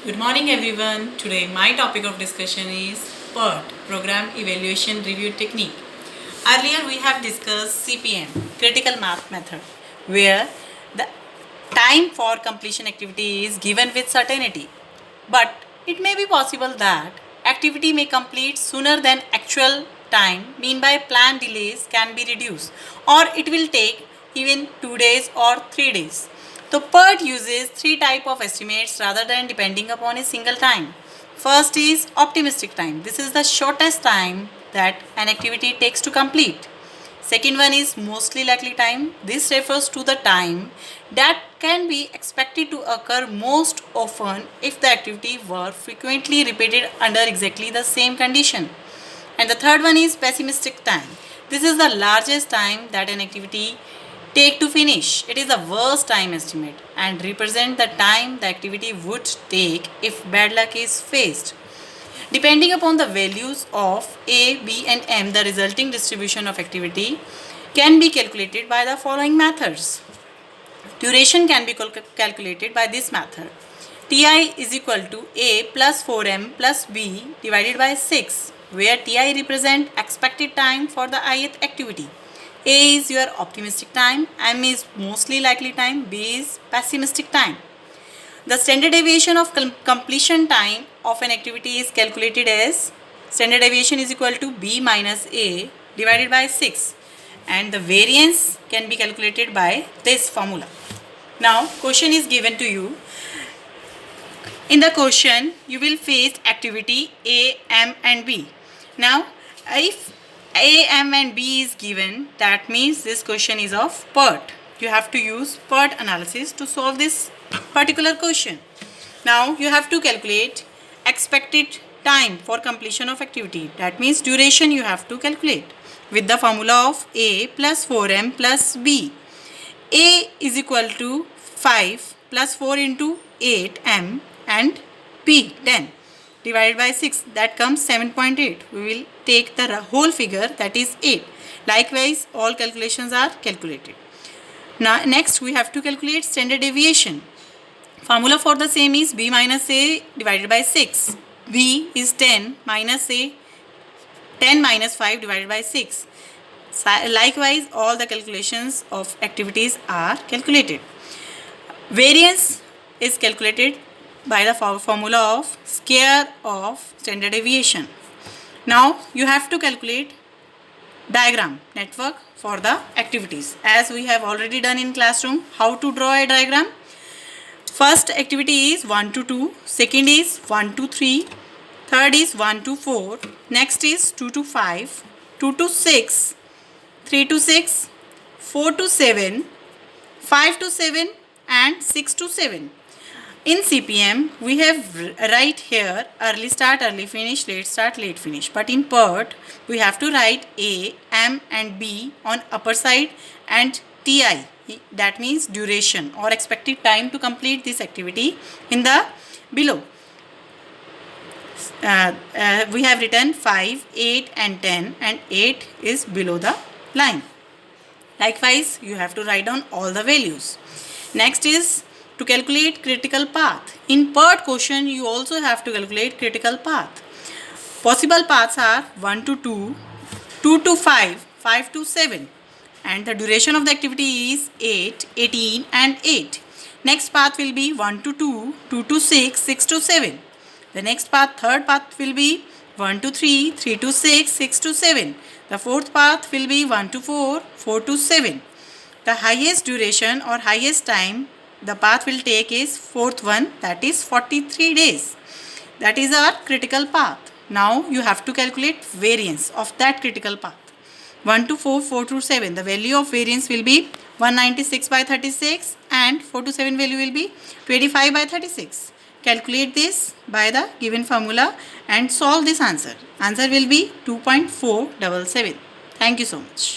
Good morning everyone. Today my topic of discussion is PERT, Program Evaluation Review Technique. Earlier we have discussed CPM, Critical Math Method, where the time for completion activity is given with certainty. But it may be possible that activity may complete sooner than actual time, mean by plan delays can be reduced, or it will take even 2 days or 3 days. So PERT uses three types of estimates rather than depending upon a single time. First is optimistic time. This is the shortest time that an activity takes to complete. Second one is mostly likely time. This refers to the time that can be expected to occur most often if the activity were frequently repeated under exactly the same condition. And the third one is pessimistic time. This is the largest time that an activity take to finish. It is the worst time estimate and represent the time the activity would take if bad luck is faced. Depending upon the values of A, B and M, the resulting distribution of activity can be calculated by the following methods. Duration can be calculated by this method. Ti is equal to A plus 4M plus B divided by 6, where Ti represent expected time for the ith activity. A is your optimistic time, M is mostly likely time, B is pessimistic time. The standard deviation of completion time of an activity is calculated as standard deviation is equal to B minus A divided by 6, and the variance can be calculated by this formula. Now question is given to you. In the question you will face activity A, M and B. Now if A, M and B is given, that means this question is of PERT. You have to use PERT analysis to solve this particular question. Now you have to calculate expected time for completion of activity. That means duration you have to calculate with the formula of A plus 4M plus B. A is equal to 5 plus 4 into 8M and B 10 divided by 6, that comes 7.8. We will take the whole figure, that is 8. Likewise all calculations are calculated. Now next we have to calculate standard deviation. Formula for the same is B minus A divided by 6. B is 10 minus A, 10 minus 5 divided by 6. Likewise all the calculations of activities are calculated. Variance is calculated by the formula of square of standard deviation. Now you have to calculate diagram network for the activities, as we have already done in classroom. How to draw a diagram? First activity is 1 to 2, second is 1 to 3, third is 1 to 4, next is 2 to 5, 2 to 6, 3 to 6, 4 to 7, 5 to 7 and 6 to 7. In CPM, we have write here early start, early finish, late start, late finish. But in PERT, we have to write A, M and B on upper side and Ti. That means duration or expected time to complete this activity in the below. We have written 5, 8 and 10, and 8 is below the line. Likewise, you have to write down all the values. Next is to calculate critical path. In PERT question, you also have to calculate critical path. Possible paths are 1 to 2, 2 to 5, 5 to 7. And the duration of the activity is 8, 18 and 8. Next path will be 1 to 2, 2 to 6, 6 to 7. The next path, third path will be 1 to 3, 3 to 6, 6 to 7. The fourth path will be 1 to 4, 4 to 7. The highest duration or highest time the path will take is fourth one, that is 43 days. That is our critical path. Now you have to calculate variance of that critical path. 1 to 4, 4 to 7. The value of variance will be 196 by 36 and 4 to 7 value will be 25 by 36. Calculate this by the given formula and solve this answer. Answer will be 2.477. Thank you so much.